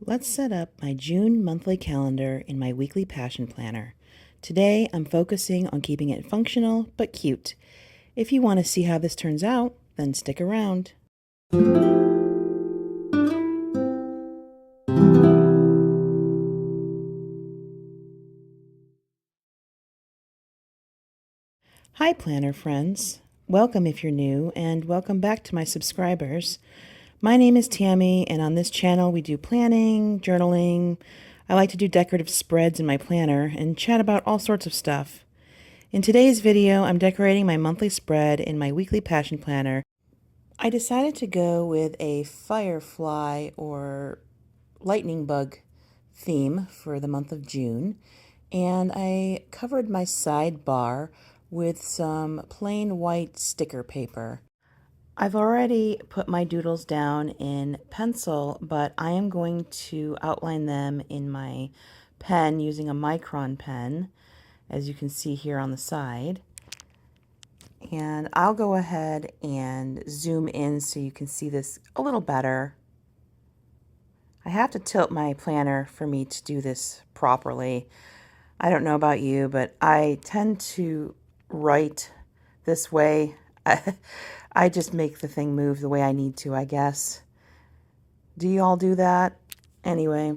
Let's set up my June monthly calendar in my weekly passion planner. Today, I'm focusing on keeping it functional but cute. If you want to see how this turns out, then stick around. Hi, planner friends. Welcome if you're new, and welcome back to my subscribers. My name is Tammy, and on this channel we do planning, journaling. I like to do decorative spreads in my planner and chat about all sorts of stuff. In today's video, I'm decorating my monthly spread in my weekly passion planner. I decided to go with a firefly or lightning bug theme for the month of June, and I covered my sidebar with some plain white sticker paper. I've already put my doodles down in pencil, but I am going to outline them in my pen using a micron pen, as you can see here on the side. And I'll go ahead and zoom in so you can see this a little better. I have to tilt my planner for me to do this properly. I don't know about you, but I tend to write this way. I just make the thing move the way I need to, I guess. Do you all do that? Anyway,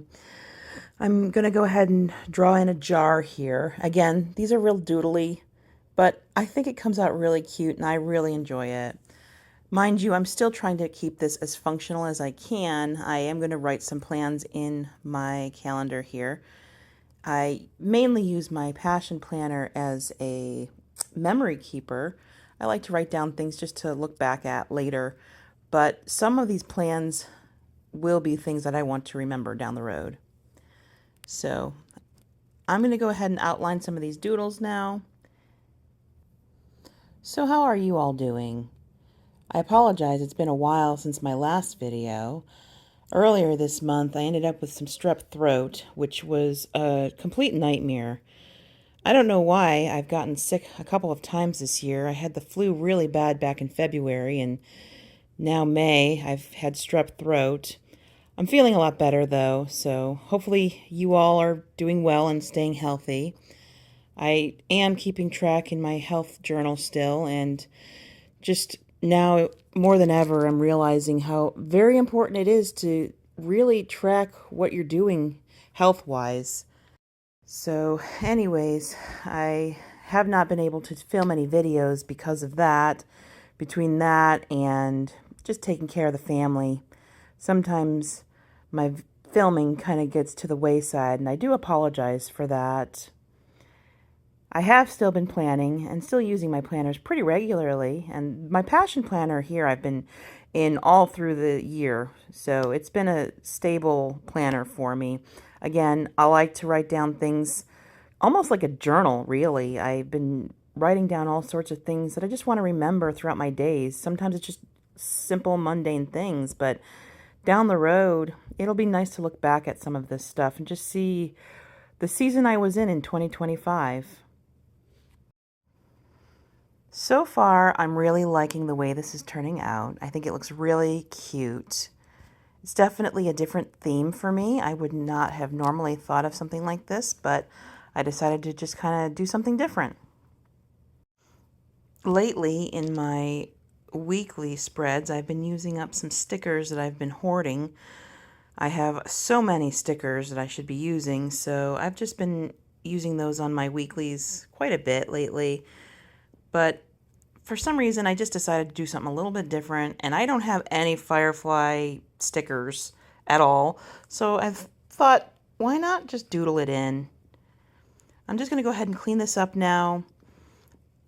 I'm going to go ahead and draw in a jar here. Again, these are real doodly, but I think it comes out really cute and I really enjoy it. Mind you, I'm still trying to keep this as functional as I can. I am going to write some plans in my calendar here. I mainly use my passion planner as a memory keeper. I like to write down things just to look back at later, but some of these plans will be things that I want to remember down the road. So I'm going to go ahead and outline some of these doodles now. So how are you all doing? I apologize, it's been a while since my last video. Earlier this month, I ended up with some strep throat, which was a complete nightmare. I don't know why I've gotten sick a couple of times this year. I had the flu really bad back in February, and now May, I've had strep throat. I'm feeling a lot better though, so hopefully you all are doing well and staying healthy. I am keeping track in my health journal still, and just now more than ever, I'm realizing how very important it is to really track what you're doing health-wise. So anyways, I have not been able to film any videos because of that. Between that and just taking care of the family, sometimes my filming kind of gets to the wayside, and I do apologize for that. I have still been planning and still using my planners pretty regularly, and my passion planner here I've been in all through the year, so it's been a stable planner for me. Again, I like to write down things almost like a journal, really. I've been writing down all sorts of things that I just want to remember throughout my days. Sometimes it's just simple, mundane things, but down the road, it'll be nice to look back at some of this stuff and just see the season I was in 2025. So far, I'm really liking the way this is turning out. I think it looks really cute. It's definitely a different theme for me. I would not have normally thought of something like this, but I decided to just kind of do something different. Lately, in my weekly spreads, I've been using up some stickers that I've been hoarding. I have so many stickers that I should be using, so I've just been using those on my weeklies quite a bit lately. But for some reason, I just decided to do something a little bit different, and I don't have any Firefly stickers at all. So I've thought, why not just doodle it in? I'm just going to go ahead and clean this up now,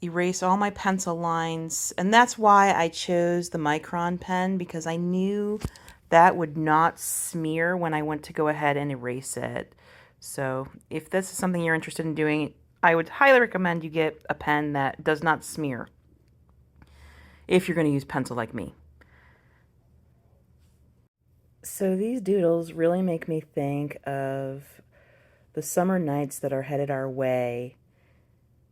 erase all my pencil lines, and that's why I chose the micron pen, because I knew that would not smear when I went to go ahead and erase it. So if this is something you're interested in doing, I would highly recommend you get a pen that does not smear if you're going to use pencil like me. So these doodles really make me think of the summer nights that are headed our way.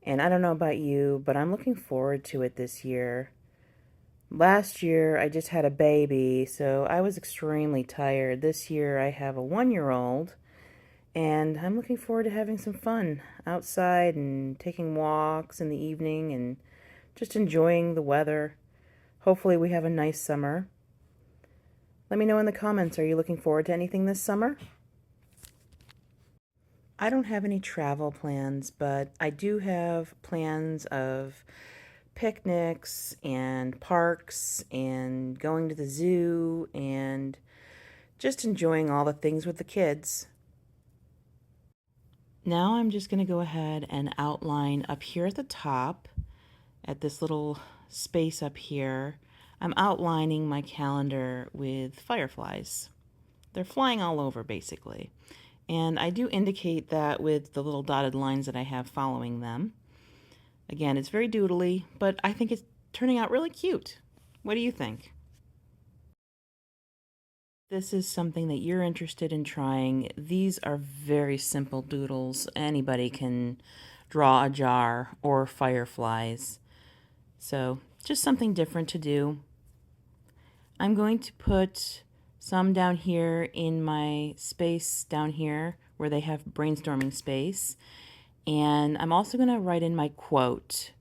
And I don't know about you, but I'm looking forward to it this year. Last year I just had a baby, so I was extremely tired. This year I have a 1-year-old, and I'm looking forward to having some fun outside and taking walks in the evening and just enjoying the weather. Hopefully we have a nice summer. Let me know in the comments, are you looking forward to anything this summer? I don't have any travel plans, but I do have plans of picnics and parks and going to the zoo and just enjoying all the things with the kids. Now I'm just going to go ahead and outline up here at the top, at this little space up here, I'm outlining my calendar with fireflies. They're flying all over basically. And I do indicate that with the little dotted lines that I have following them. Again, it's very doodly, but I think it's turning out really cute. What do you think? This is something that you're interested in trying. These are very simple doodles. Anybody can draw a jar or fireflies. So just something different to do. I'm going to put some down here in my space down here where they have brainstorming space. And I'm also going to write in my quote,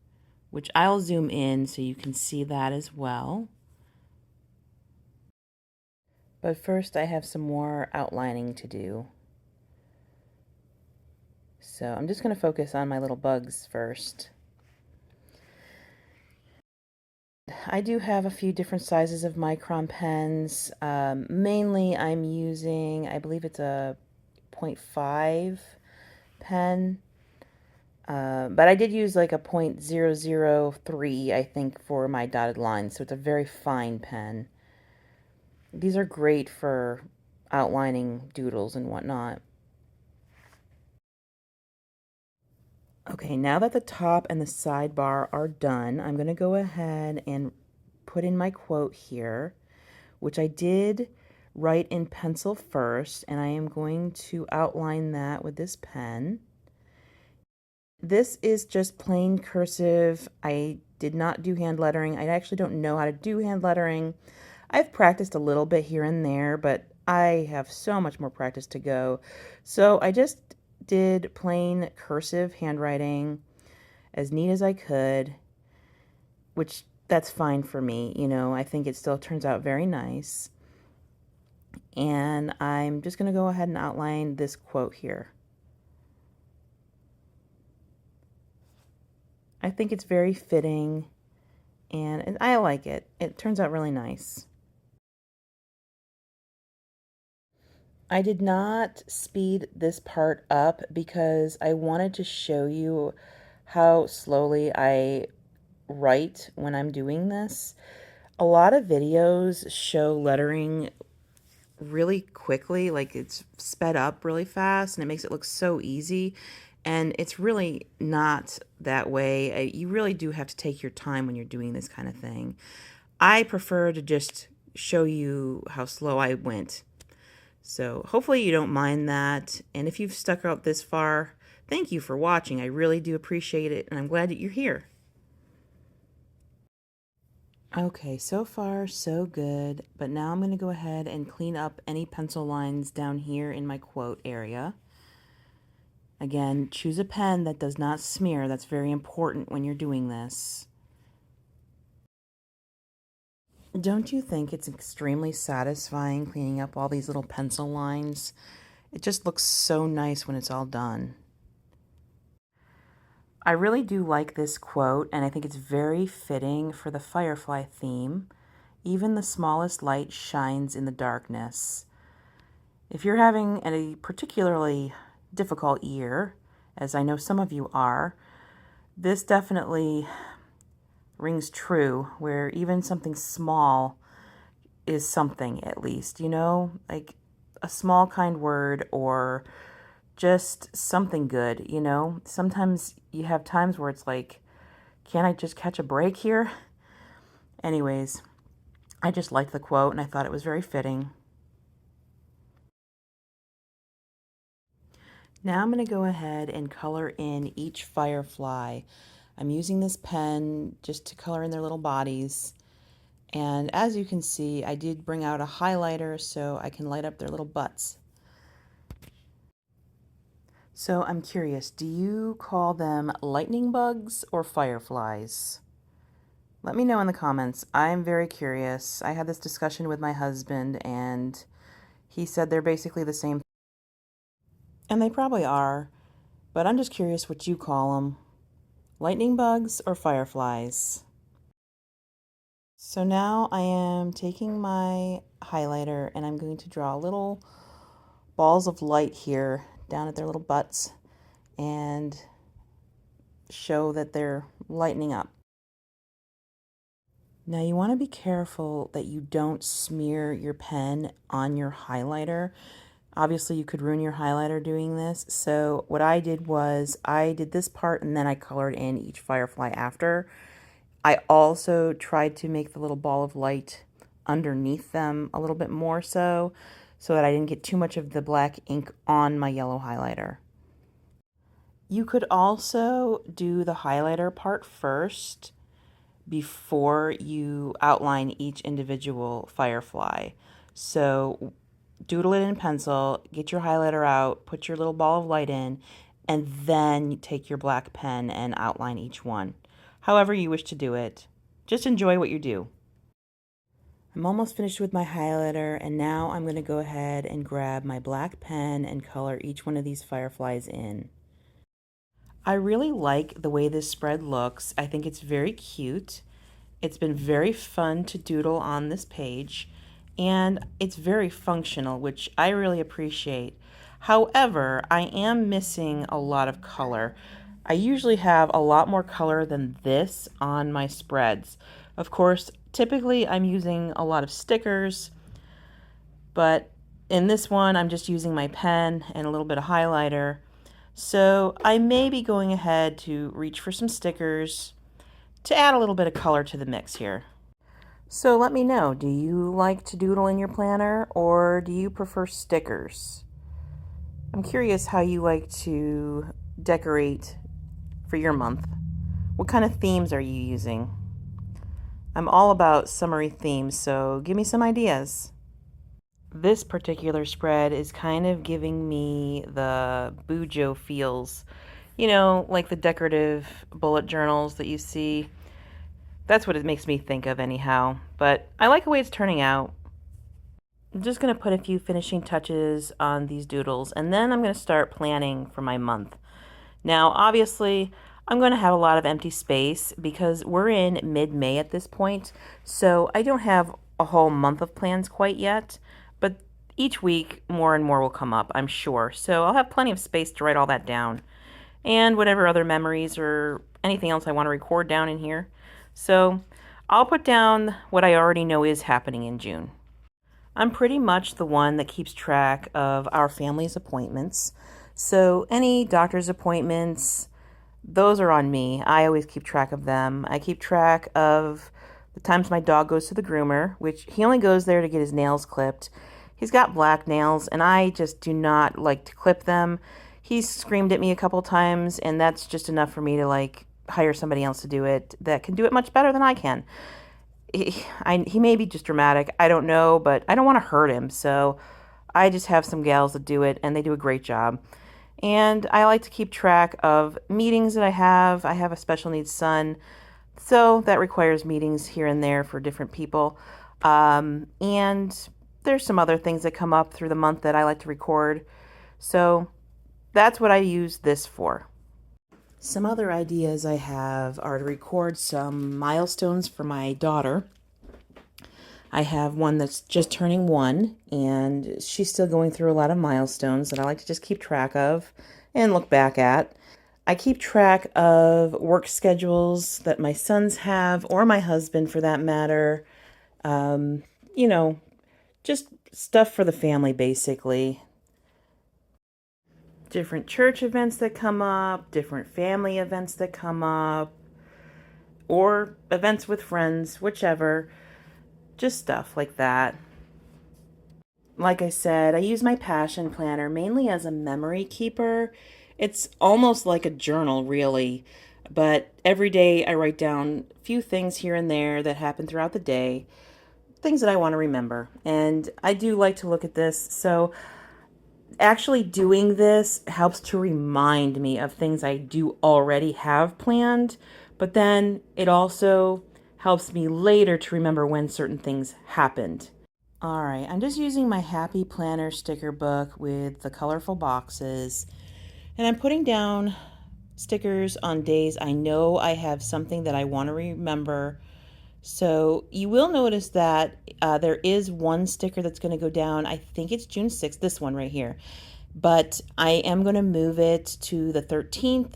which I'll zoom in so you can see that as well. But first I have some more outlining to do. So I'm just going to focus on my little bugs first. I do have a few different sizes of micron pens. Mainly I'm using, I believe it's a 0.5 pen. But I did use like a 0.003, I think, for my dotted lines. So it's a very fine pen. These are great for outlining doodles and whatnot. Okay, now that the top and the sidebar are done, I'm going to go ahead and put in my quote here, which I did write in pencil first, and I am going to outline that with this pen. This is just plain cursive. I did not do hand lettering. I actually don't know how to do hand lettering. I've practiced a little bit here and there, but I have so much more practice to go. So I just did plain cursive handwriting as neat as I could, which that's fine for me. You know, I think it still turns out very nice. And I'm just going to go ahead and outline this quote here. I think it's very fitting and I like it. It turns out really nice. I did not speed this part up because I wanted to show you how slowly I write when I'm doing this. A lot of videos show lettering really quickly, like it's sped up really fast and it makes it look so easy. And it's really not that way. You really do have to take your time when you're doing this kind of thing. I prefer to just show you how slow I went. So hopefully you don't mind that. And if you've stuck out this far, thank you for watching. I really do appreciate it, and I'm glad that you're here. Okay, so far so good, but now I'm going to go ahead and clean up any pencil lines down here in my quote area. Again, choose a pen that does not smear. That's very important when you're doing this. Don't you think it's extremely satisfying cleaning up all these little pencil lines? It just looks so nice when it's all done. I really do like this quote, and I think it's very fitting for the Firefly theme. Even the smallest light shines in the darkness. If you're having a particularly difficult year, as I know some of you are, this definitely rings true, where even something small is something, at least, you know, like a small kind word or just something good, you know. Sometimes you have times where it's like, can't I just catch a break here? Anyways, I just liked the quote and I thought it was very fitting. Now I'm going to go ahead and color in each firefly. I'm using this pen just to color in their little bodies. And as you can see, I did bring out a highlighter so I can light up their little butts. So I'm curious, do you call them lightning bugs or fireflies? Let me know in the comments. I'm very curious. I had this discussion with my husband and he said they're basically the same. And they probably are, but I'm just curious what you call them. Lightning bugs or fireflies? So now I am taking my highlighter and I'm going to draw little balls of light here down at their little butts and show that they're lightening up. Now you want to be careful that you don't smear your pen on your highlighter. Obviously you could ruin your highlighter doing this. So what I did was I did this part and then I colored in each firefly after. I also tried to make the little ball of light underneath them a little bit more so that I didn't get too much of the black ink on my yellow highlighter. You could also do the highlighter part first before you outline each individual firefly. So doodle it in pencil, get your highlighter out, put your little ball of light in, and then you take your black pen and outline each one. However you wish to do it. Just enjoy what you do. I'm almost finished with my highlighter, and now I'm going to go ahead and grab my black pen and color each one of these fireflies in. I really like the way this spread looks. I think it's very cute. It's been very fun to doodle on this page, and it's very functional, which I really appreciate. However, I am missing a lot of color. I usually have a lot more color than this on my spreads. Of course, typically I'm using a lot of stickers, but in this one I'm just using my pen and a little bit of highlighter. So I may be going ahead to reach for some stickers to add a little bit of color to the mix here. So let me know, do you like to doodle in your planner or do you prefer stickers? I'm curious how you like to decorate for your month. What kind of themes are you using? I'm all about summery themes, so give me some ideas. This particular spread is kind of giving me the Bujo feels. You know, like the decorative bullet journals that you see. That's what it makes me think of anyhow. But I like the way it's turning out. I'm just going to put a few finishing touches on these doodles, and then I'm going to start planning for my month. Now, obviously, I'm going to have a lot of empty space because we're in mid-May at this point, so I don't have a whole month of plans quite yet, but each week more and more will come up, I'm sure. So I'll have plenty of space to write all that down, and whatever other memories or anything else I want to record down in here. So I'll put down what I already know is happening in June. I'm pretty much the one that keeps track of our family's appointments. So any doctor's appointments, those are on me. I always keep track of them. I keep track of the times my dog goes to the groomer, which he only goes there to get his nails clipped. He's got black nails, and I just do not like to clip them. He's screamed at me a couple times, and that's just enough for me to hire somebody else to do it that can do it much better than I can. He may be just dramatic, I don't know, but I don't want to hurt him, so I just have some gals that do it, and they do a great job. And I like to keep track of meetings that I have. I have a special needs son, so that requires meetings here and there for different people. And there's some other things that come up through the month that I like to record. So that's what I use this for. Some other ideas I have are to record some milestones for my daughter. I have one that's just turning 1, and she's still going through a lot of milestones that I like to just keep track of and look back at. I keep track of work schedules that my sons have, or my husband for that matter. You know, just stuff for the family, basically. Different church events that come up, different family events that come up, or events with friends, whichever. Just stuff like that. Like I said, I use my passion planner mainly as a memory keeper. It's almost like a journal, really. But every day I write down a few things here and there that happen throughout the day, things that I want to remember. And I do like to look at this. So actually doing this helps to remind me of things I do already have planned, but then it also helps me later to remember when certain things happened. All right, I'm just using my Happy Planner sticker book with the colorful boxes, and I'm putting down stickers on days I know I have something that I want to remember. So you will notice that there is one sticker that's going to go down. I think it's June 6th, this one right here. But I am going to move it to the 13th.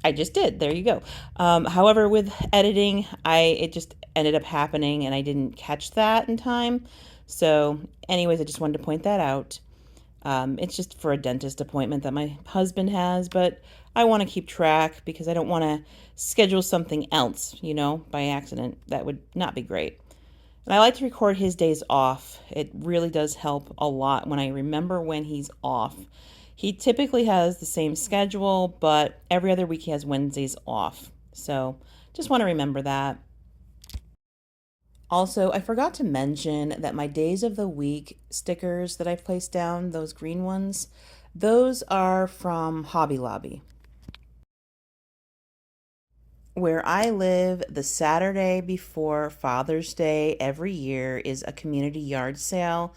I just did. There you go. However, with editing, it just ended up happening and I didn't catch that in time. So anyways, I just wanted to point that out. It's just for a dentist appointment that my husband has, but I want to keep track because I don't want to schedule something else, by accident. That would not be great. And I like to record his days off. It really does help a lot when I remember when he's off. He typically has the same schedule, but every other week he has Wednesdays off. So just want to remember that. Also, I forgot to mention that my days of the week stickers that I placed down, those green ones, those are from Hobby Lobby. Where I live, the Saturday before Father's Day every year is a community yard sale.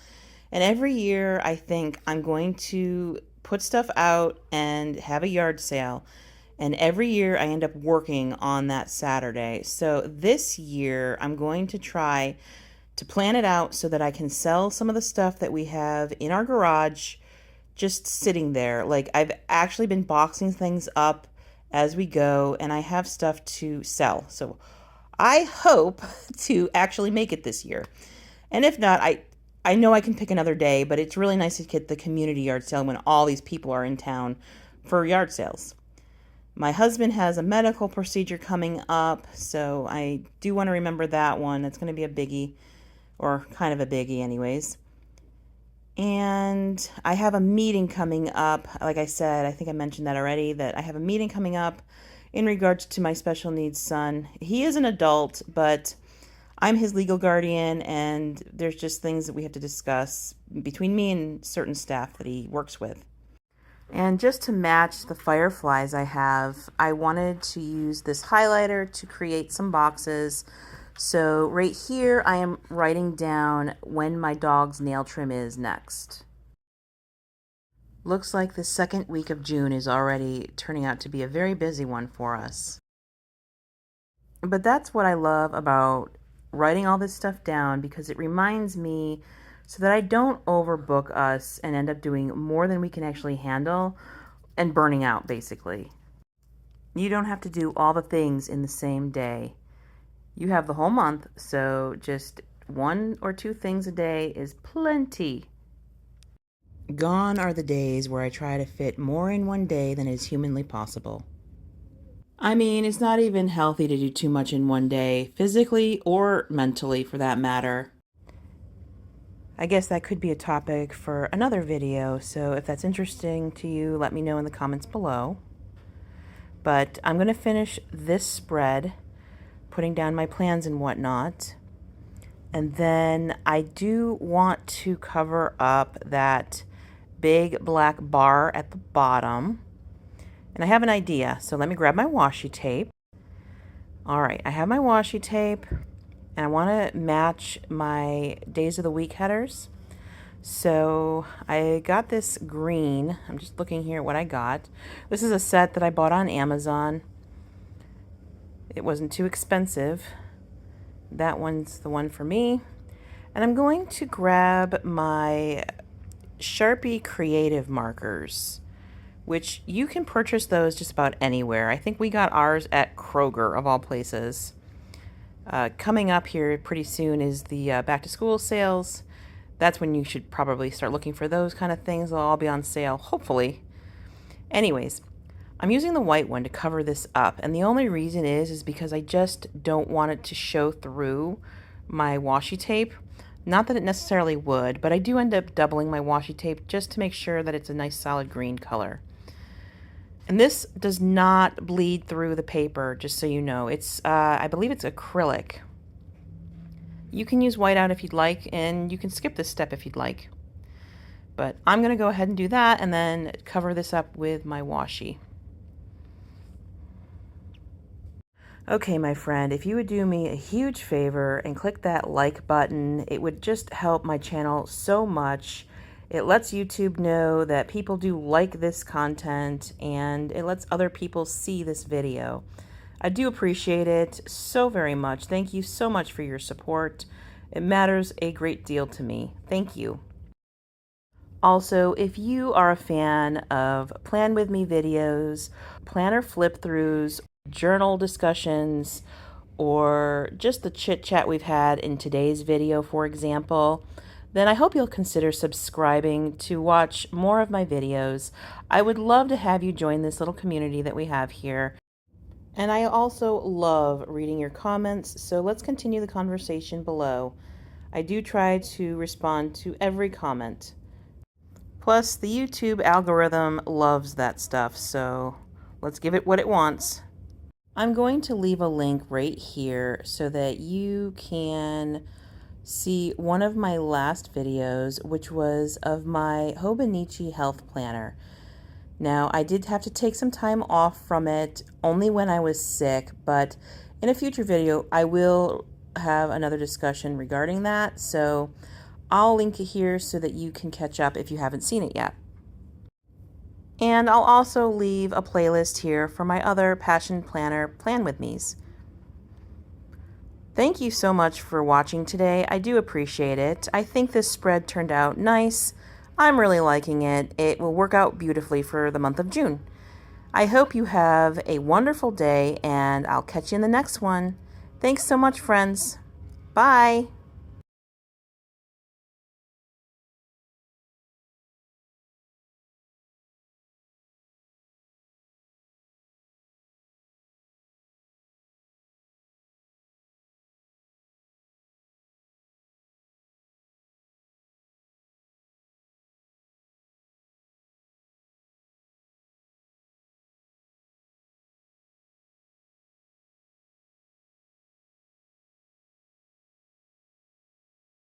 And every year I think I'm going to put stuff out and have a yard sale. And every year I end up working on that Saturday. So this year I'm going to try to plan it out so that I can sell some of the stuff that we have in our garage just sitting there. Like I've actually been boxing things up as we go and I have stuff to sell. So I hope to actually make it this year. And if not, I know I can pick another day, but it's really nice to get the community yard sale when all these people are in town for yard sales. My husband has a medical procedure coming up, so I do want to remember that one. It's going to be a biggie, or kind of a biggie anyways. And I have a meeting coming up. Like I said, I think I mentioned that already, that I have a meeting coming up in regards to my special needs son. He is an adult, but I'm his legal guardian, and there's just things that we have to discuss between me and certain staff that he works with. And just to match the Fireflies I wanted to use this highlighter to create some boxes. So right here, I am writing down when my dog's nail trim is next. Looks like the second week of June is already turning out to be a very busy one for us. But that's what I love about writing all this stuff down, because it reminds me so that I don't overbook us and end up doing more than we can actually handle and burning out, basically. You don't have to do all the things in the same day. You have the whole month, so just 1 or 2 things a day is plenty. Gone are the days where I try to fit more in one day than is humanly possible. I mean, it's not even healthy to do too much in one day, physically or mentally for that matter. I guess that could be a topic for another video, so if that's interesting to you, let me know in the comments below. But I'm going to finish this spread, putting down my plans and whatnot. And then I do want to cover up that big black bar at the bottom. And I have an idea, so let me grab my washi tape. All right, I have my washi tape. And I want to match my days of the week headers. So I got this green. I'm just looking here at what I got. This is a set that I bought on Amazon. It wasn't too expensive. That one's the one for me. And I'm going to grab my Sharpie Creative markers, which you can purchase those just about anywhere. I think we got ours at Kroger, of all places. Coming up here pretty soon is the back to school sales. That's when you should probably start looking for those kind of things. They'll all be on sale, hopefully. Anyways, I'm using the white one to cover this up. And the only reason is because I just don't want it to show through my washi tape. Not that it necessarily would, but I do end up doubling my washi tape just to make sure that it's a nice solid green color. And this does not bleed through the paper, just so you know. It's, I believe it's acrylic. You can use whiteout if you'd like, and you can skip this step if you'd like. But I'm going to go ahead and do that and then cover this up with my washi. Okay, my friend, if you would do me a huge favor and click that like button, it would just help my channel so much. It lets YouTube know that people do like this content, and it lets other people see this video. I do appreciate it so very much. Thank you so much for your support. It matters a great deal to me. Thank you. Also, if you are a fan of Plan With Me videos, planner flip-throughs, journal discussions, or just the chit-chat we've had in today's video, for example, then I hope you'll consider subscribing to watch more of my videos. I would love to have you join this little community that we have here. And I also love reading your comments, so let's continue the conversation below. I do try to respond to every comment. Plus, the YouTube algorithm loves that stuff, so let's give it what it wants. I'm going to leave a link right here so that you can see one of my last videos, which was of my Hobonichi health planner. Now, I did have to take some time off from it, only when I was sick, but in a future video, I will have another discussion regarding that, so I'll link it here so that you can catch up if you haven't seen it yet. And I'll also leave a playlist here for my other Passion Planner Plan With Me's. Thank you so much for watching today. I do appreciate it. I think this spread turned out nice. I'm really liking it. It will work out beautifully for the month of June. I hope you have a wonderful day, and I'll catch you in the next one. Thanks so much, friends. Bye.